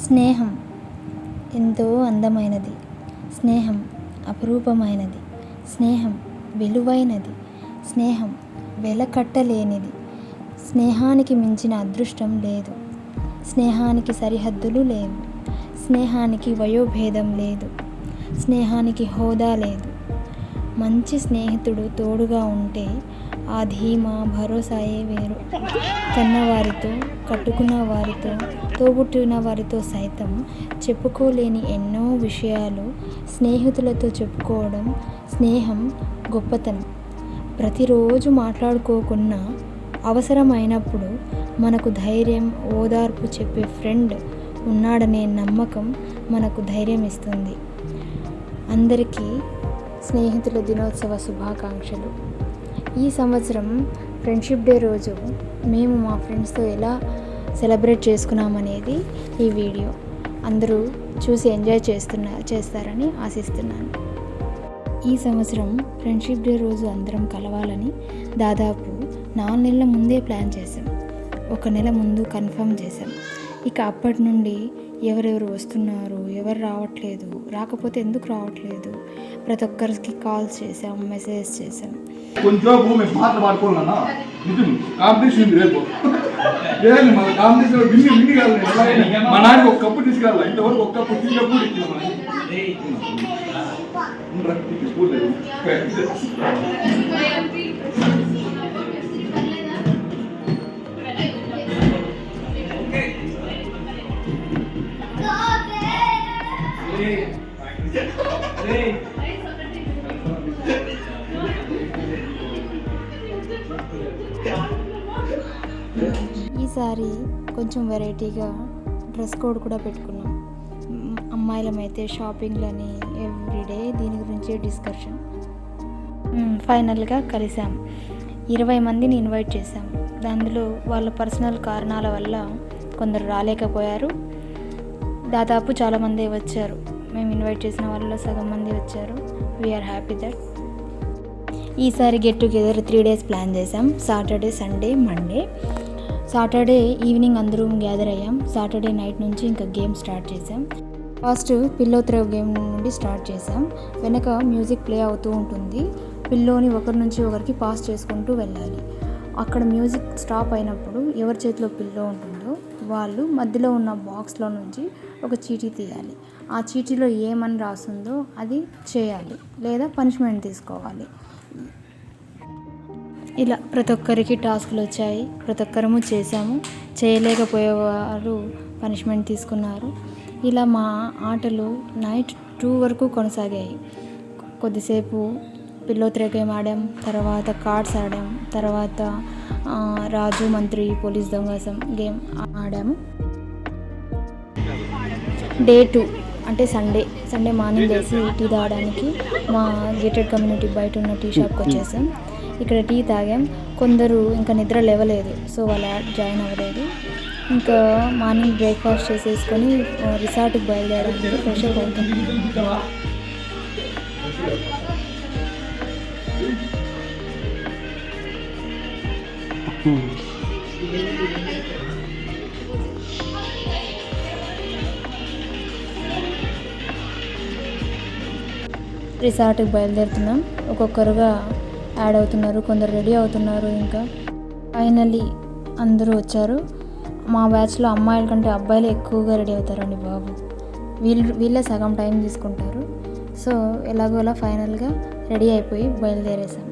స్నేహం ఎంతో అందమైనది. స్నేహం అపురూపమైనది. స్నేహం విలువైనది. స్నేహం వెలకట్టలేనిది. స్నేహానికి మించిన అదృష్టం లేదు. స్నేహానికి సరిహద్దులు లేవు. స్నేహానికి వయోభేదం లేదు. స్నేహానికి హోదా లేదు. మంచి స్నేహితుడు తోడుగా ఉంటే ఆ ధీమా భరోసాయే వేరు. కన్నవారితో, కట్టుకున్న వారితో, తోబుట్టిన వారితో సైతం చెప్పుకోలేని ఎన్నో విషయాలు స్నేహితులతో చెప్పుకోవడం స్నేహం గొప్పతనం. ప్రతిరోజు మాట్లాడుకోకున్నా అవసరమైనప్పుడు మనకు ధైర్యం, ఓదార్పు చెప్పే ఫ్రెండ్ ఉన్నాడనే నమ్మకం మనకు ధైర్యం ఇస్తుంది. అందరికీ స్నేహితుల దినోత్సవ శుభాకాంక్షలు. ఈ సంవత్సరం ఫ్రెండ్షిప్ డే రోజు మేము మా ఫ్రెండ్స్తో ఎలా సెలబ్రేట్ చేసుకున్నామనేది ఈ వీడియో. అందరూ చూసి ఎంజాయ్ చేస్తారని ఆశిస్తున్నాను. ఈ సంవత్సరం ఫ్రెండ్షిప్ డే రోజు అందరం కలవాలని దాదాపు 4 నెలల ముందే ప్లాన్ చేసాం. 1 నెల ముందు కన్ఫర్మ్ చేసాం. ఇక అప్పటి నుండి ఎవరెవరు వస్తున్నారు, ఎవరు రావట్లేదు, రాకపోతే ఎందుకు రావట్లేదు, ప్రతి ఒక్కరికి కాల్స్ చేసాం, మెసేజ్ చేసాం. కొంచెం మాటలు పాడుకోవాలన్నా కాంపిటీషన్ రేపు మన కాంపిటీషన్ విన్ని కాదు. మా నాన్న ఒక కప్పు తీసుకెళ్ళాలి. ఇంతవరకు ఒక కప్పు తీసుకెప్పుడు ఈసారి కొంచెం వెరైటీగా డ్రెస్ కోడ్ కూడా పెట్టుకున్నాం. అమ్మాయిలమైతే షాపింగ్లని ఎవ్రీడే దీని గురించే డిస్కషన్. ఫైనల్గా కలిసాం. 20 మందిని ఇన్వైట్ చేశాం. అందులో వాళ్ళ పర్సనల్ కారణాల వల్ల కొందరు రాలేకపోయారు. దాదాపు చాలామంది వచ్చారు. మేము ఇన్వైట్ చేసిన వాళ్ళలో సగం మంది వచ్చారు. We're happy that. ఈసారి గెట్ టుగెదర్ 3 days ప్లాన్ చేసాం. Saturday, Sunday, Monday. Saturday evening అందరూ గ్యాదర్ అయ్యాం. సాటర్డే నైట్ నుంచి ఇంకా గేమ్ స్టార్ట్ చేసాం. ఫస్ట్ పిల్లో త్రో గేమ్ నుండి స్టార్ట్ చేసాం. వెనక మ్యూజిక్ ప్లే అవుతూ ఉంటుంది. పిల్లోని ఒకరి నుంచి ఒకరికి పాస్ చేసుకుంటూ వెళ్ళాలి. అక్కడ మ్యూజిక్ స్టాప్ అయినప్పుడు ఎవరి చేతిలో పిల్లో ఉంటుందో వాళ్ళు మధ్యలో ఉన్న బాక్స్లో నుంచి ఒక చీటీ తీయాలి. ఆ చీటీలో ఏమని రాస్తుందో అది చేయాలి, లేదా పనిష్మెంట్ తీసుకోవాలి. ఇలా ప్రతి ఒక్కరికి టాస్క్లు వచ్చాయి. ప్రతి ఒక్కరము చేసాము. చేయలేకపోయేవారు పనిష్మెంట్ తీసుకున్నారు. ఇలా మా ఆటలు నైట్ 2 వరకు కొనసాగాయి. కొద్దిసేపు పిల్లో త్రో గేమ్ ఆడాం, తర్వాత కార్డ్స్ ఆడాం, తర్వాత రాజు మంత్రి పోలీస్ దొంగసం గేమ్ ఆడాము. డే 2 అంటే సండే మార్నింగ్ లేసి టీ తాగడానికి మా గేటెడ్ కమ్యూనిటీ బయట ఉన్న టీ షాప్కి వచ్చేసాం. ఇక్కడ టీ తాగాం. కొందరు ఇంకా నిద్ర లేవలేదు, సో వాళ్ళు జాయిన్ అవ్వలేదు. ఇంకా మార్నింగ్ బ్రేక్ఫాస్ట్ చేసేసుకొని రిసార్ట్కి బయలుదేరడానికి ఫ్రెష్ అప్ అవుతాం. రిసార్ట్కి బయలుదేరుతున్నాం. ఒక్కొక్కరుగా యాడ్ అవుతున్నారు, కొందరు రెడీ అవుతున్నారు. ఇంకా ఫైనల్లీ అందరూ వచ్చారు. మా బ్యాచ్లో అమ్మాయిల కంటే అబ్బాయిలు ఎక్కువగా రెడీ అవుతారండి బాబు. వీళ్ళే సగం టైం తీసుకుంటారు. సో ఎలాగోలా ఫైనల్గా రెడీ అయిపోయి బయలుదేరేసాం.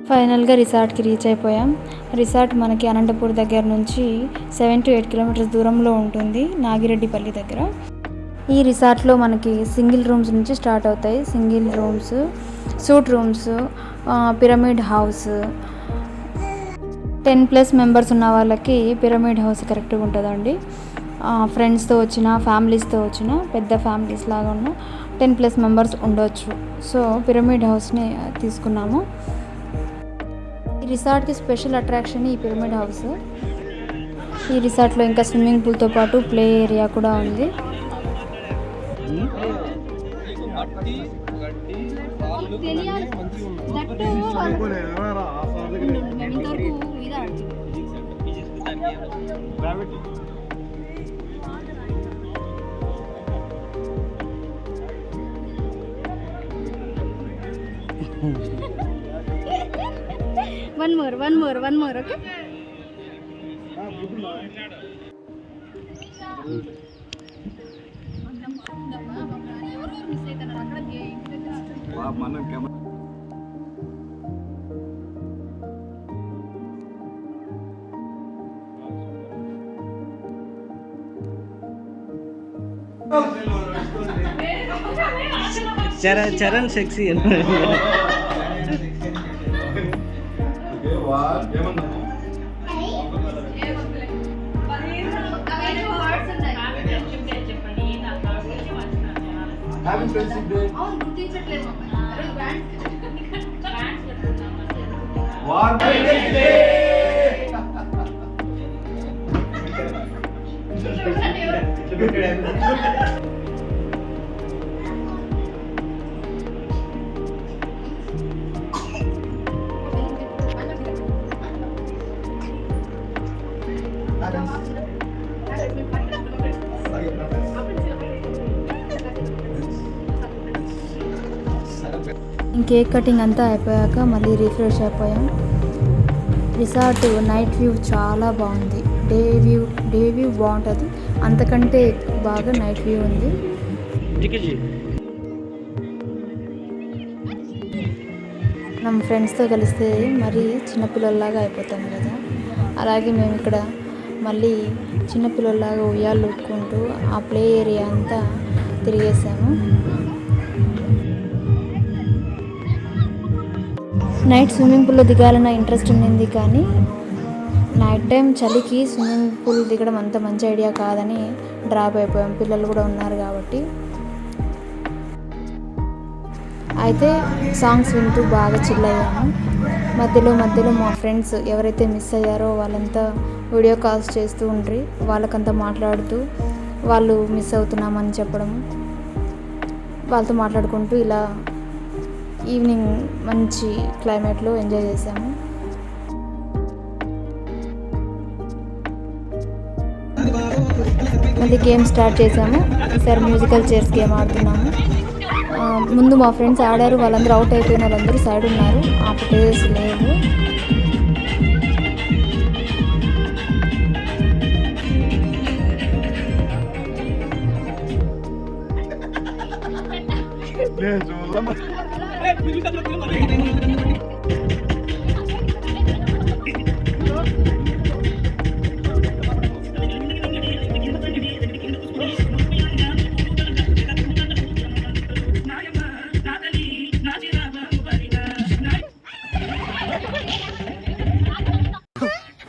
ఫైనల్గా రిసార్ట్కి రీచ్ అయిపోయాం. రిసార్ట్ మనకి అనంతపూర్ దగ్గర నుంచి 7 to 8 kilometers దూరంలో ఉంటుంది, నాగిరెడ్డిపల్లి దగ్గర. ఈ రిసార్ట్లో మనకి సింగిల్ రూమ్స్ నుంచి స్టార్ట్ అవుతాయి. Single rooms, suit rooms, pyramid house. 10+ members ఉన్న వాళ్ళకి పిరమిడ్ హౌస్ కరెక్ట్గా ఉంటుందండి. ఫ్రెండ్స్తో వచ్చిన, ఫ్యామిలీస్తో వచ్చిన, పెద్ద ఫ్యామిలీస్ లాగా ఉన్న 10+ మెంబర్స్ ఉండొచ్చు. సో పిరమిడ్ హౌస్ని తీసుకున్నాము. ఈ రిసార్ట్కి స్పెషల్ అట్రాక్షన్ ఈ పిరమిడ్ హౌస్. ఈ రిసార్ట్లో ఇంకా స్విమ్మింగ్ పూల్తో పాటు ప్లే ఏరియా కూడా ఉంది. One more, okay? Charan sexy cake cutting అంతా అయిపోయాక మళ్ళీ రిఫ్రెష్ అయిపోయాం. రిసార్ట్ నైట్ వ్యూ చాలా బాగుంది. డే వ్యూ బాగుంటుంది, అంతకంటే బాగా నైట్ వ్యూ ఉంది. ನಮ್ಮ ఫ్రెండ్స్తో కలిస్తే మరీ చిన్నపిల్లల్లాగా అయిపోతాం కదా, అలాగే మేము ఇక్కడ మళ్ళీ చిన్నపిల్లల్లాగా ఉయ్యాలు ఊపుకుంటూ ఆ ప్లే ఏరియా అంతా తిరిగేసాము. నైట్ స్విమ్మింగ్ పూల్లో దిగాలన్న ఇంట్రెస్ట్ ఉండింది, కానీ నైట్ టైం చలికి స్విమ్మింగ్ పూల్ దిగడం అంత మంచి ఐడియా కాదని డ్రాప్ అయిపోయాం, పిల్లలు కూడా ఉన్నారు కాబట్టి. అయితే సాంగ్స్ వింటూ బాగా చిల్ అయ్యాము. మధ్యలో మా ఫ్రెండ్స్ ఎవరైతే మిస్ అయ్యారో వాళ్ళంతా వీడియో కాల్స్ చేస్తూ ఉండ్రి, వాళ్ళకంతా మాట్లాడుతూ వాళ్ళు మిస్ అవుతున్నామని చెప్పడం, వాళ్ళతో మాట్లాడుకుంటూ ఇలా ఈవినింగ్ మంచి క్లైమేట్లో ఎంజాయ్ చేసాము. మళ్ళీ గేమ్ స్టార్ట్ చేసాము. ఈసారి మ్యూజికల్ చైర్స్ గేమ్ ఆడుతున్నాము. ముందు మా ఫ్రెండ్స్ ఆడారు, వాళ్ళందరూ అవుట్ అయిపోయిన వాళ్ళందరూ సైడ్ ఉన్నారు, ఆ ప్లేస్ లేవు.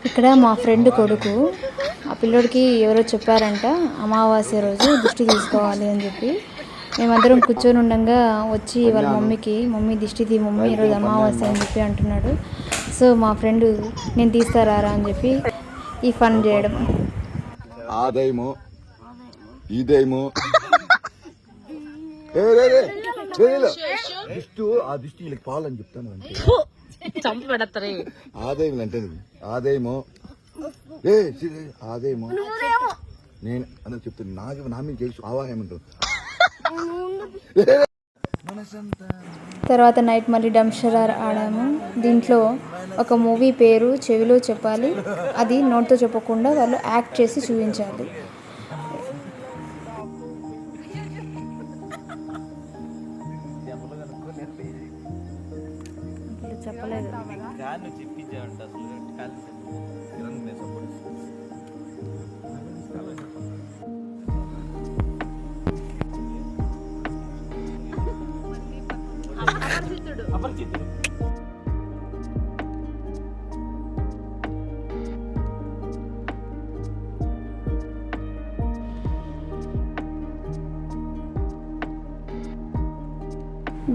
ఇక్కడ మా ఫ్రెండ్ కొడుకు, ఆ పిల్లోడికి ఎవరో చెప్పారంట అమావాస్య రోజు దిష్టి తీసుకోవాలి అని చెప్పి. మేమందరం కూర్చొని ఉండగా వచ్చి వాళ్ళ మమ్మీ దిష్టి తీ మమ్మీ, ఈరోజు అమావాస్య అని చెప్పి అంటున్నాడు. సో మా ఫ్రెండ్ నేను తీస్తారా అని చెప్పి ఈ ఫన్ చేయడం. ఆదాయము ఇదేమో ఆ దిష్టి వీళ్ళకి పాలని చెప్తాను అంటే చంప పెడతారు. ఆదాయం అంటే ఆదాయము ఆదాయము నేను అని చెప్తాను. నాకు నా మీద చేసి ఆవాహం తర్వాత నైట్ మళ్ళీ డంషరార్ ఆడాము. దీంట్లో ఒక మూవీ పేరు చెవిలో చెప్పాలి, అది నోట్తో చెప్పకుండా వాళ్ళు యాక్ట్ చేసి చూపించాలి. చెప్పలేదు.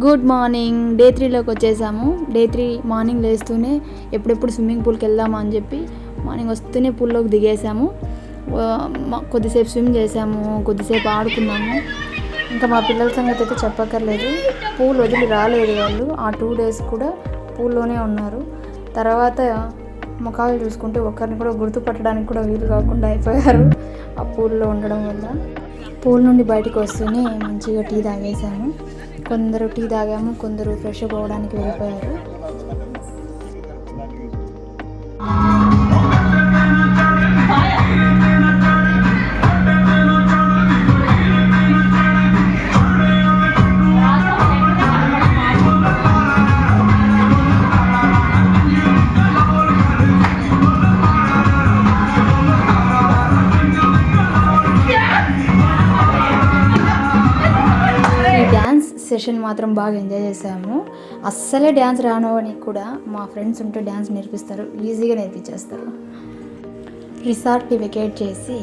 Good morning. డే 3లోకి వచ్చేసాము. డే 3 మార్నింగ్ లేస్తూనే ఎప్పుడెప్పుడు స్విమ్మింగ్ పూల్కి వెళ్దామా అని చెప్పి మార్నింగ్ వస్తూనే పూల్లోకి దిగేసాము. కొద్దిసేపు స్విమ్ చేసాము, కొద్దిసేపు ఆడుకున్నాము. ఇంకా మా పిల్లల సంగతి అయితే చెప్పక్కర్లేదు. పూల్ వదిలి రాలేదు వాళ్ళు. ఆ 2 days కూడా పూల్లోనే ఉన్నారు. తర్వాత ముఖాలు చూసుకుంటే ఒకరిని కూడా గుర్తుపట్టడానికి కూడా వీలు కాకుండా అయిపోయారు ఆ పూల్లో ఉండడం వల్ల. పూల్ నుండి బయటకు వస్తూనే మంచిగా టీ తాగేసాము. కొందరు టీ తాగాము, కొందరు ఫ్రెష్ అప్ అవ్వడానికి వెళ్ళిపోయారు. సెషన్ మాత్రం బాగా ఎంజాయ్ చేసాము. అస్సలే డ్యాన్స్ రానవని కూడా మా ఫ్రెండ్స్ ఉంటే డ్యాన్స్ నేర్పిస్తారు, ఈజీగా నేర్పించేస్తారు. రిసార్ట్ని వెకేట్ చేసి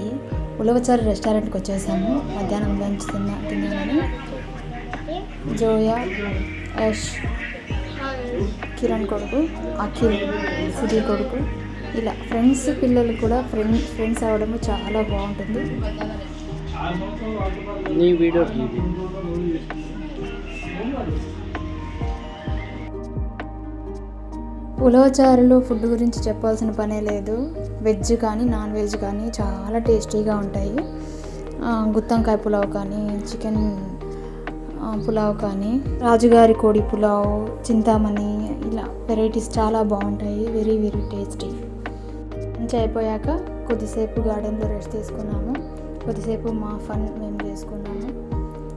ఉలవచారు రెస్టారెంట్కి వచ్చేసాము. మధ్యాహ్నం లంచ్ తిన్నామని జోయా, యష్, కిరణ్ కొడుకు, అఖిల్, సిరి కొడుకు, ఇలా ఫ్రెండ్స్ పిల్లలు కూడా ఫ్రెండ్స్ అవ్వడము చాలా బాగుంటుంది. ఉలవచారులు ఫుడ్ గురించి చెప్పాల్సిన పనే లేదు. వెజ్ కానీ నాన్ వెజ్ కానీ చాలా టేస్టీగా ఉంటాయి. గుత్తంకాయ పులావ్ కానీ, చికెన్ పులావ్ కానీ, రాజుగారి కోడి పులావ్, చింతామణి, ఇలా వెరైటీస్ చాలా బాగుంటాయి. Very very tasty. లంచ్ అయిపోయాక కొద్దిసేపు గార్డెన్లో రెస్ట్ తీసుకున్నాము. కొద్దిసేపు మా ఫన్ మేము చేసుకున్నాము.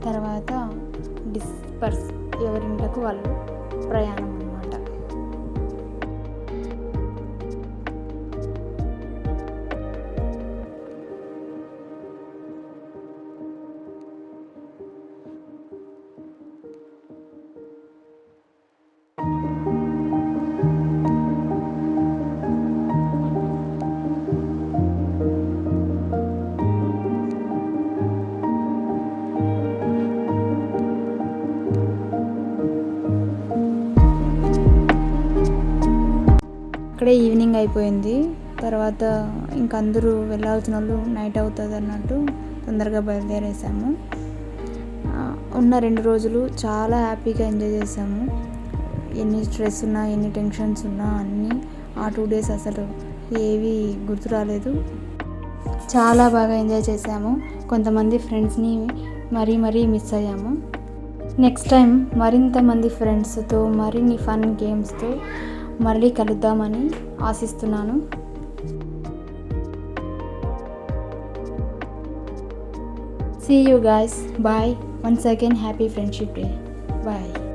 తర్వాత డిస్పర్స్ ఎవరింట్లకు వాళ్ళు ప్రయాణం అన్నమాట. అక్కడే ఈవినింగ్ అయిపోయింది. తర్వాత ఇంక అందరూ వెళ్ళాల్సిన వాళ్ళు నైట్ అవుతుంది అన్నట్టు తొందరగా బయలుదేరేసాము. ఉన్న 2 రోజులు చాలా హ్యాపీగా ఎంజాయ్ చేసాము. ఎన్ని స్ట్రెస్ ఉన్నా, ఎన్ని టెన్షన్స్ ఉన్నా అన్నీ ఆ 2 days అసలు ఏవి గుర్తు రాలేదు. చాలా బాగా ఎంజాయ్ చేసాము. కొంతమంది ఫ్రెండ్స్ని మరీ మిస్ అయ్యాము. నెక్స్ట్ టైం మరింత మంది ఫ్రెండ్స్తో మరిన్ని ఫన్ గేమ్స్తో మళ్ళీ కలుద్దామని ఆశిస్తున్నాను. See you guys. Bye. Once again, happy Friendship Day. Bye.